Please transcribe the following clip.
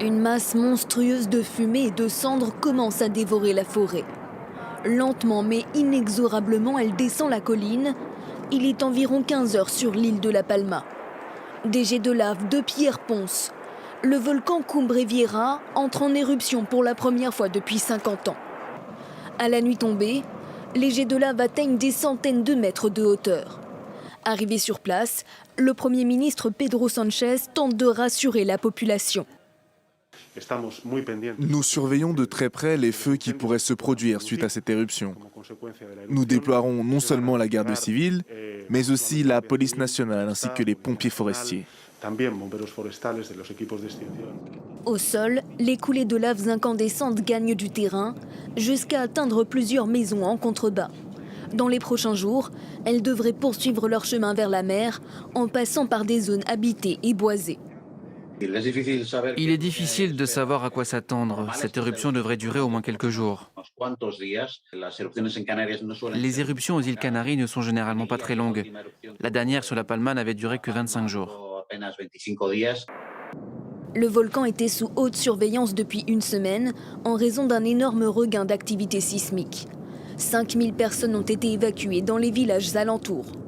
Une masse monstrueuse de fumée et de cendres commence à dévorer la forêt. Lentement mais inexorablement, elle descend la colline. Il est environ 15 heures sur l'île de La Palma. Des jets de lave, de pierres poncent. Le volcan Cumbre Vieja entre en éruption pour la première fois depuis 50 ans. À la nuit tombée, les jets de lave atteignent des centaines de mètres de hauteur. Arrivé sur place, le Premier ministre Pedro Sánchez tente de rassurer la population. Nous surveillons de très près les feux qui pourraient se produire suite à cette éruption. Nous déploierons non seulement la garde civile, mais aussi la police nationale ainsi que les pompiers forestiers. Au sol, les coulées de lave incandescentes gagnent du terrain jusqu'à atteindre plusieurs maisons en contrebas. Dans les prochains jours, elles devraient poursuivre leur chemin vers la mer en passant par des zones habitées et boisées. Il est difficile de savoir à quoi s'attendre. Cette éruption devrait durer au moins quelques jours. Les éruptions aux îles Canaries ne sont généralement pas très longues. La dernière sur La Palma n'avait duré que 25 jours. Le volcan était sous haute surveillance depuis une semaine en raison d'un énorme regain d'activité sismique. 5000 personnes ont été évacuées dans les villages alentours.